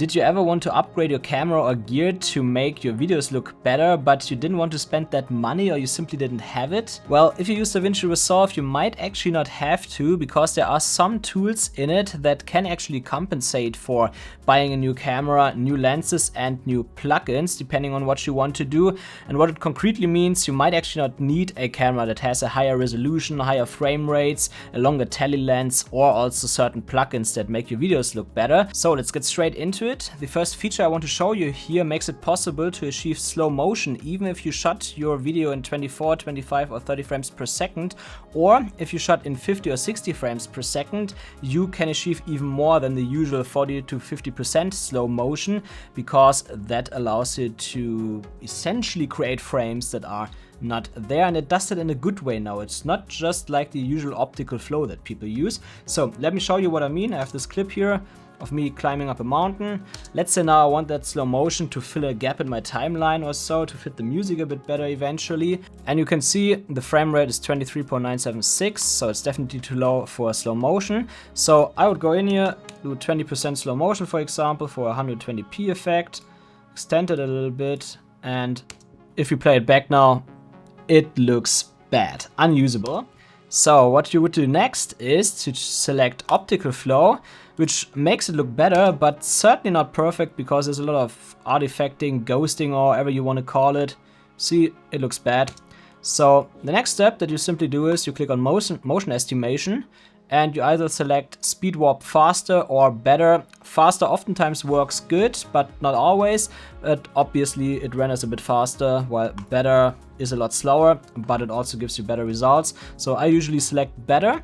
Did you ever want to upgrade your camera or gear to make your videos look better, but you didn't want to spend that money or you simply didn't have it? Well, if you use DaVinci Resolve, you might actually not have to, because there are some tools in it that can actually compensate for buying a new camera, new lenses and new plugins, depending on what you want to do. And what it concretely means, you might actually not need a camera that has a higher resolution, higher frame rates, a longer tele lens, or also certain plugins that make your videos look better. So let's get straight into it. The first feature I want to show you here makes it possible to achieve slow motion even if you shot your video in 24, 25 or 30 frames per second, or if you shot in 50 or 60 frames per second, you can achieve even more than the usual 40 to 50% slow motion, because that allows you to essentially create frames that are not there, and it does it in a good way now. It's not just like the usual optical flow that people use. So let me show you what I mean. I have this clip here of me climbing up a mountain. Let's say now I want that slow motion to fill a gap in my timeline or so, to fit the music a bit better eventually. And you can see the frame rate is 23.976, so it's definitely too low for slow motion. So I would go in here, do 20% slow motion, for example, for a 120p effect, extend it a little bit, and if you play it back now, it looks bad, unusable. So what you would do next is to select optical flow, which makes it look better, but certainly not perfect, because there's a lot of artifacting, ghosting, or whatever you want to call it. See, it looks bad. So the next step that you simply do is you click on motion estimation, and you either select speed warp faster or better. Faster oftentimes works good, but not always. But obviously it renders a bit faster, while better is a lot slower, but it also gives you better results. So I usually select better,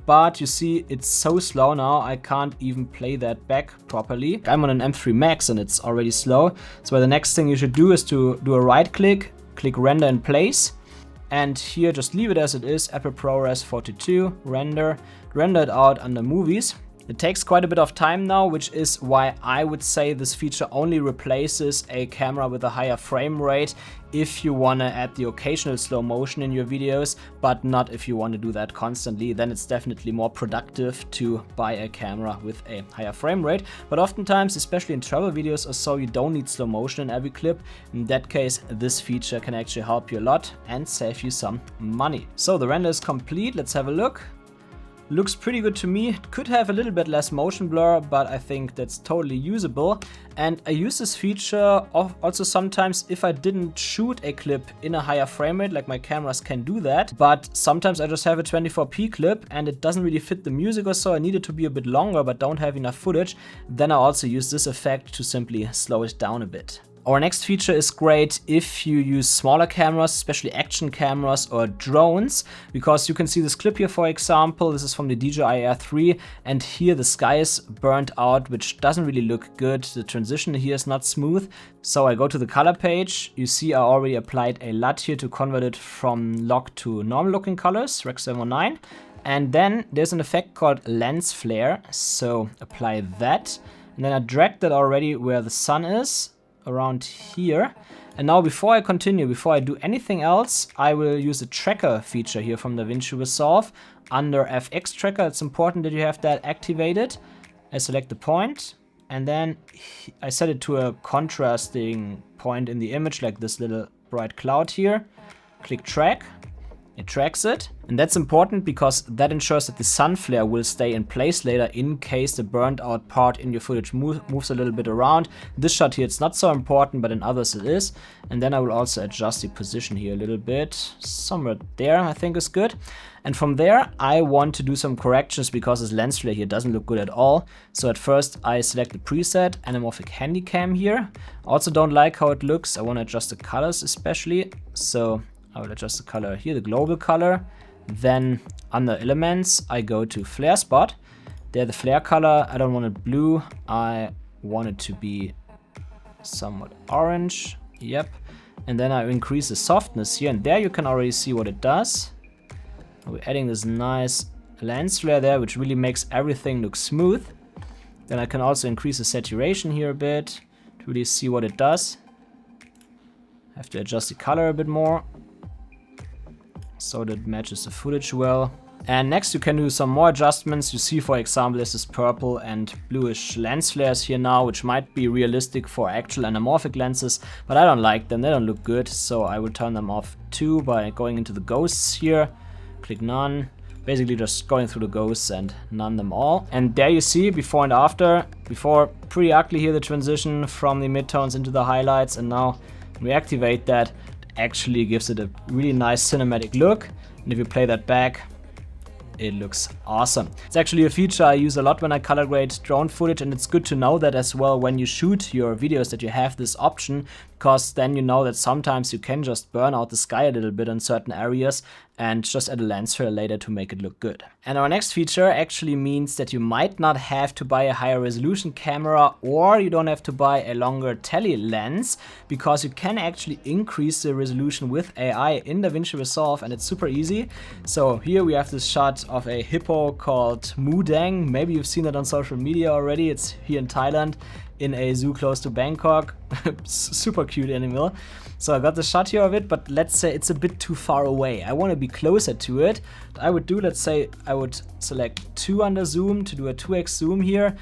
but you see it's so slow now, I can't even play that back properly. I'm on an M3 Max and it's already slow. So the next thing you should do is to do a right click, click render in place. And here just leave it as it is, Apple ProRes 42, render it out under movies. It takes quite a bit of time now, which is why I would say this feature only replaces a camera with a higher frame rate if you want to add the occasional slow motion in your videos, but not if you want to do that constantly. Then it's definitely more productive to buy a camera with a higher frame rate. But oftentimes, especially in travel videos or so, you don't need slow motion in every clip. In that case, this feature can actually help you a lot and save you some money. So the render is complete. Let's have a look. Looks pretty good to me. It could have a little bit less motion blur, but I think that's totally usable. And I use this feature also sometimes if I didn't shoot a clip in a higher frame rate, like my cameras can do that. But sometimes I just have a 24p clip and it doesn't really fit the music or so. I need it to be a bit longer, but don't have enough footage. Then I also use this effect to simply slow it down a bit. Our next feature is great if you use smaller cameras, especially action cameras or drones, because you can see this clip here, for example. This is from the DJI Air 3, and here the sky is burnt out, which doesn't really look good. The transition here is not smooth. So I go to the color page. You see I already applied a LUT here to convert it from log to normal looking colors, Rec 709. And then there's an effect called lens flare. So apply that. And then I dragged that already where the sun is, around here. And now before I continue, before I do anything else, I will use the tracker feature here from DaVinci Resolve. Under FX tracker, it's important that you have that activated. I select the point, and then I set it to a contrasting point in the image, like this little bright cloud here. Click track. It tracks it, and that's important because that ensures that the sun flare will stay in place later in case the burnt out part in your footage moves a little bit around. This shot here, it's not so important, but in others it is. And then I will also adjust the position here a little bit. Somewhere there I think is good. And from there I want to do some corrections because this lens flare here doesn't look good at all. So at first I select the preset Anamorphic Handycam here. Also don't like how it looks. I want to adjust the colors especially. So I will adjust the color here, the global color. Then under elements, I go to flare spot. There the flare color, I don't want it blue. I want it to be somewhat orange. Yep. And then I increase the softness here. And there you can already see what it does. We're adding this nice lens flare there, which really makes everything look smooth. Then I can also increase the saturation here a bit to really see what it does. I have to adjust the color a bit more so that it matches the footage well. And next you can do some more adjustments. You see, for example, this is purple and bluish lens flares here now, which might be realistic for actual anamorphic lenses, but I don't like them, they don't look good, so I will turn them off too by going into the ghosts here, click none, basically just going through the ghosts and none them all. And there you see before and after. Before, pretty ugly here, the transition from the midtones into the highlights, and now we activate that, it actually gives it a really nice cinematic look. And if you play that back, it looks awesome. It's actually a feature I use a lot when I color grade drone footage, and it's good to know that as well when you shoot your videos, that you have this option, because then you know that sometimes you can just burn out the sky a little bit in certain areas and just add a lens flare later to make it look good. And our next feature actually means that you might not have to buy a higher resolution camera, or you don't have to buy a longer tele lens, because you can actually increase the resolution with AI in DaVinci Resolve, and it's super easy. So here we have this shot of a hippo called Mudang. Maybe you've seen it on social media already. It's here in Thailand in a zoo close to Bangkok. Super cute animal. So I got the shot here of it, but let's say it's a bit too far away. I want to be closer to it. What I would do, let's say I would select 2 under zoom to do a 2x zoom here,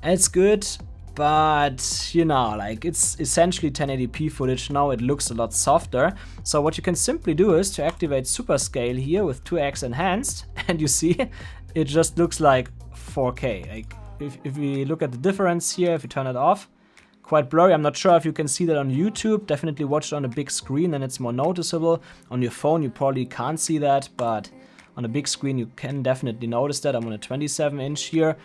and it's good, but you know, like, it's essentially 1080p footage now. It looks a lot softer. So what you can simply do is to activate super scale here with 2x enhanced, and you see it just looks like 4K. Like, if we look at the difference here, if you turn it off, quite blurry. I'm not sure if you can see that on YouTube. Definitely watch it on a big screen and it's more noticeable. On your phone you probably can't see that, but on a big screen you can definitely notice that. I'm on a 27-inch here,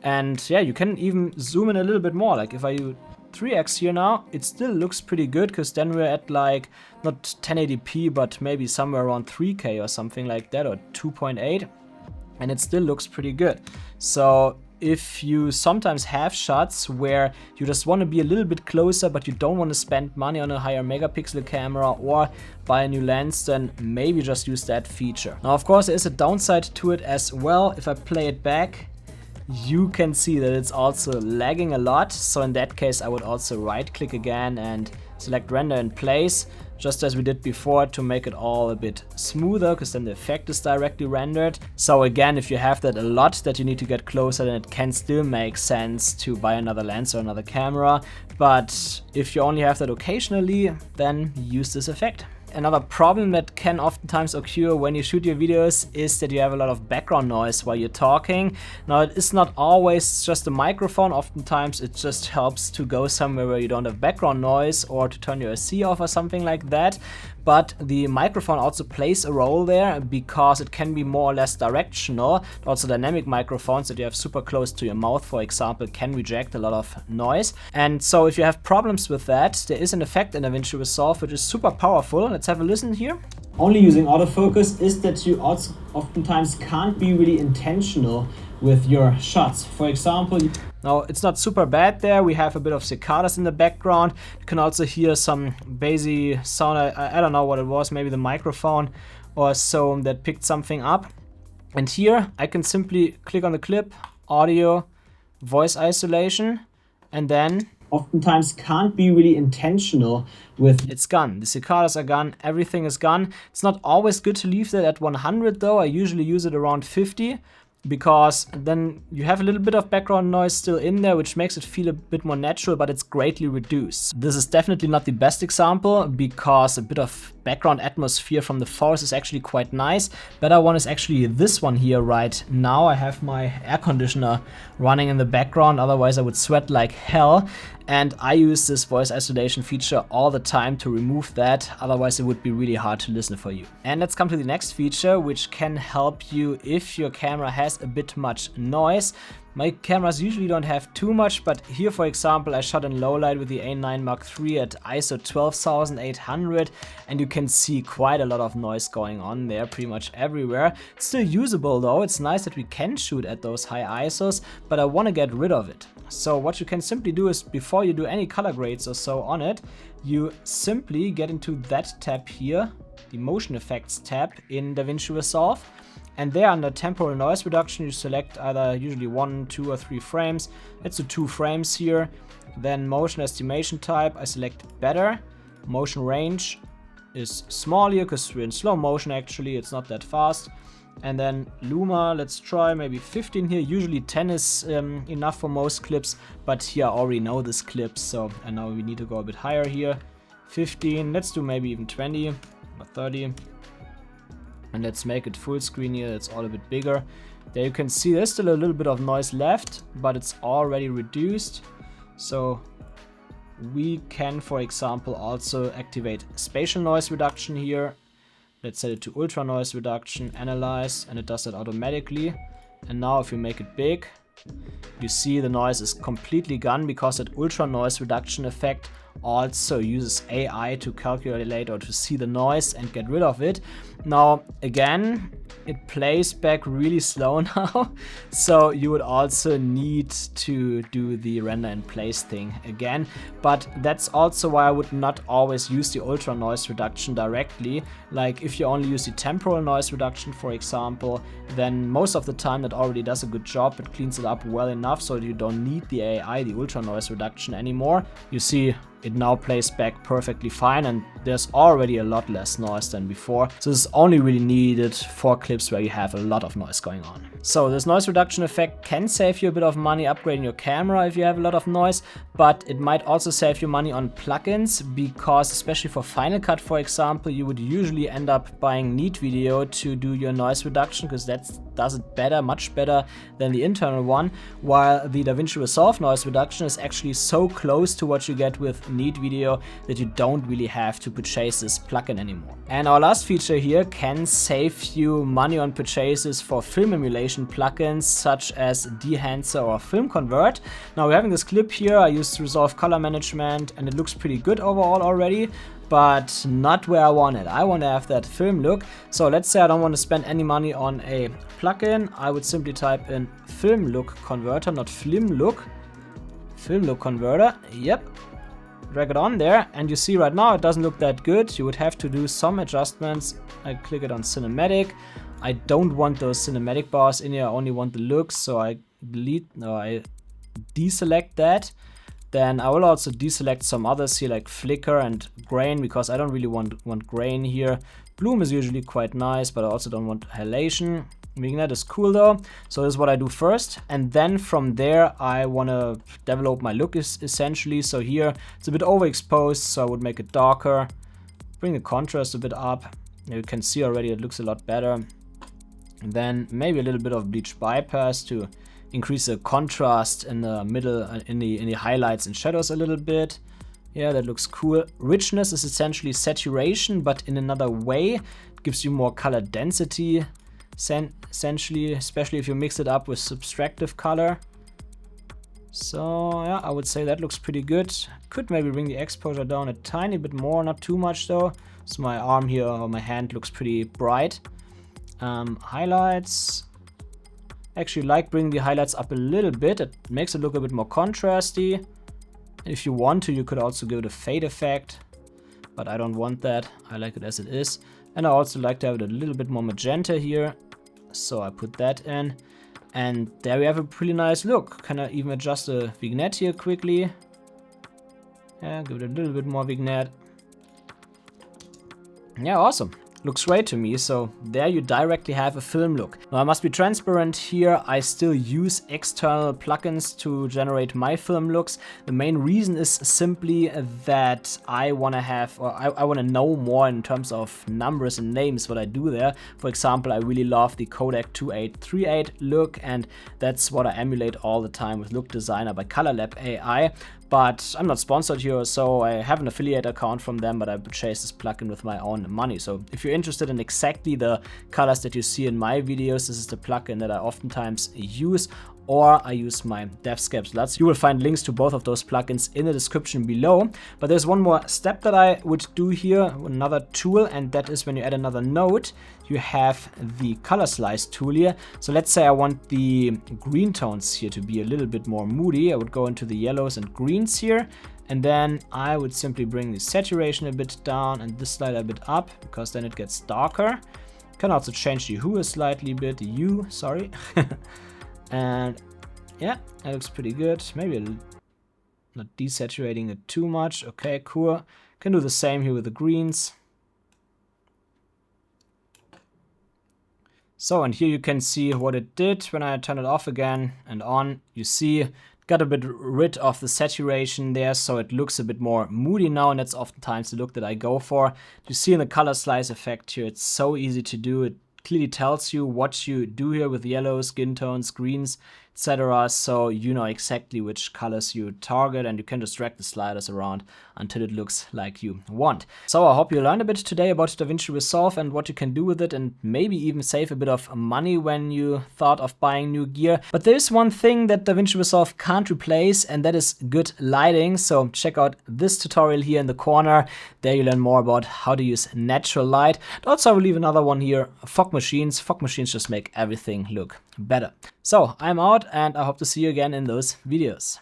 and yeah, you can even zoom in a little bit more. Like if I do 3x here now, it still looks pretty good, because then we're at like not 1080p, but maybe somewhere around 3K or something like that, or 2.8, and it still looks pretty good. So if you sometimes have shots where you just want to be a little bit closer, but you don't want to spend money on a higher megapixel camera or buy a new lens, then maybe just use that feature. Now, of course, there is a downside to it as well. If I play it back, you can see that it's also lagging a lot. So in that case, I would also right click again and select render in place, just as we did before, to make it all a bit smoother, because then the effect is directly rendered. So again, if you have that a lot that you need to get closer, then it can still make sense to buy another lens or another camera. But if you only have that occasionally, then use this effect. Another problem that can oftentimes occur when you shoot your videos is that you have a lot of background noise while you're talking. Now, it is not always just a microphone. Oftentimes it just helps to go somewhere where you don't have background noise, or to turn your SC off or something like that. But the microphone also plays a role there, because it can be more or less directional. Also, dynamic microphones that you have super close to your mouth, for example, can reject a lot of noise. And so if you have problems with that, there is an effect in DaVinci Resolve which is super powerful. Let's have a listen here. Only using autofocus is that you also oftentimes can't be really intentional with your shots. For example, now it's not super bad there. We have a bit of cicadas in the background. You can also hear some bassy sound. I don't know what it was, maybe the microphone or so that picked something up. And here I can simply click on the clip, audio, voice isolation, and then oftentimes can't be really intentional with it's gone. The cicadas are gone, everything is gone. It's not always good to leave that at 100 though. I usually use it around 50. Because then you have a little bit of background noise still in there, which makes it feel a bit more natural, but it's greatly reduced. This is definitely not the best example, because a bit of background atmosphere from the forest is actually quite nice. Better one is actually this one here right now. I have my air conditioner running in the background, otherwise I would sweat like hell. And I use this voice isolation feature all the time to remove that, otherwise it would be really hard to listen for you. And let's come to the next feature, which can help you if your camera has a bit much noise. My cameras usually don't have too much, but here, for example, I shot in low light with the A9 Mark III at ISO 12800, and you can see quite a lot of noise going on there pretty much everywhere. It's still usable though. It's nice that we can shoot at those high ISOs, but I want to get rid of it. So what you can simply do is, before you do any color grades or so on it, you simply get into that tab here, the motion effects tab in DaVinci Resolve. And there under temporal noise reduction, you select either usually 1, 2 or 3 frames. Let's do 2 frames here. Then motion estimation type, I select better. Motion range is small here because we're in slow motion actually, it's not that fast. And then Luma, let's try maybe 15 here. Usually 10 is enough for most clips, but here I already know this clip, so and now we need to go a bit higher here. 15, let's do maybe even 20 or 30. And let's make it full screen here, it's all a bit bigger. There you can see there's still a little bit of noise left, but it's already reduced. So we can, for example, also activate spatial noise reduction here. Let's set it to ultra noise reduction, analyze, and it does that automatically. And now if you make it big, you see the noise is completely gone because that ultra noise reduction effect also uses AI to calculate or to see the noise and get rid of it. Now again, it plays back really slow now, so you would also need to do the render in place thing again, but that's also why I would not always use the ultra noise reduction directly. Like if you only use the temporal noise reduction, for example, then most of the time that already does a good job. It cleans it up well enough so you don't need the AI, the ultra noise reduction anymore. You see it now plays back perfectly fine, and there's already a lot less noise than before. So this is only really needed for clips where you have a lot of noise going on. So this noise reduction effect can save you a bit of money upgrading your camera if you have a lot of noise, but it might also save you money on plugins, because especially for Final Cut, for example, you would usually end up buying Neat Video to do your noise reduction, because that does it better, much better than the internal one, while the DaVinci Resolve noise reduction is actually so close to what you get with Neat Video that you don't really have to purchase this plugin anymore. And our last feature here can save you money on purchases for film emulation plugins such as Dehancer or Film Convert. Now we're having this clip here, I used Resolve Color Management and it looks pretty good overall already, but not where I want it. I want to have that film look. So let's say I don't want to spend any money on a plugin. I would simply type in Film Look Converter, not Film Look. Film Look Converter, yep. Drag it on there, and you see right now it doesn't look that good. You would have to do some adjustments. I click it on Cinematic. I don't want those cinematic bars in here, I only want the looks, so I deselect that. Then I will also deselect some others here like flicker and grain, because I don't really want grain here. Bloom is usually quite nice, but I also don't want halation. Vignette is cool though, so this is what I do first, and then from there I want to develop my look essentially. So here it's a bit overexposed, so I would make it darker, bring the contrast a bit up. You can see already it looks a lot better. And then maybe a little bit of bleach bypass to increase the contrast in the middle, in the highlights and shadows a little bit. Yeah, that looks cool. Richness is essentially saturation, but in another way. It gives you more color density. Essentially, especially if you mix it up with subtractive color. So yeah, I would say that looks pretty good. Could maybe bring the exposure down a tiny bit more, not too much though. So my arm here or my hand looks pretty bright. Highlights. Actually like bringing the highlights up a little bit. It makes it look a bit more contrasty. If you want to, you could also give it a fade effect, but I don't want that. I like it as it is. And I also like to have it a little bit more magenta here. So I put that in. And there we have a pretty nice look. Can I even adjust the vignette here quickly? Yeah, give it a little bit more vignette. Yeah, awesome. Looks great to me, so there you directly have a film look. Now I must be transparent here, I still use external plugins to generate my film looks. The main reason is simply that I want to have, or I want to know more in terms of numbers and names what I do there. For example, I really love the Kodak 2838 look, and that's what I emulate all the time with Look Designer by Color Lab AI. But I'm not sponsored here, so I have an affiliate account from them, but I purchased this plugin with my own money. So if you're interested in exactly the colors that you see in my videos, this is the plugin that I oftentimes use, or I use my DevScape LUTs. You will find links to both of those plugins in the description below. But there's one more step that I would do here, another tool, and that is when you add another node, you have the color slice tool here. So let's say I want the green tones here to be a little bit more moody. I would go into the yellows and greens here, and then I would simply bring the saturation a bit down and this slider a bit up, because then it gets darker. Can also change the hue a slightly bit, sorry. And yeah, that looks pretty good. Maybe not desaturating it too much. Okay, cool. Can do the same here with the greens. So, and here you can see what it did when I turn it off again and on. You see, got a bit rid of the saturation there, so it looks a bit more moody now, and that's oftentimes the look that I go for. You see in the color slice effect here, it's so easy to do. It clearly tells you what you do here with yellow, skin tones, greens, etc. So you know exactly which colors you target, and you can just drag the sliders around until it looks like you want. So I hope you learned a bit today about DaVinci Resolve and what you can do with it, and maybe even save a bit of money when you thought of buying new gear. But there is one thing that DaVinci Resolve can't replace, and that is good lighting. So check out this tutorial here in the corner. There you learn more about how to use natural light. And also I will leave another one here, fog machines. Fog machines just make everything look better. So I'm out, and I hope to see you again in those videos.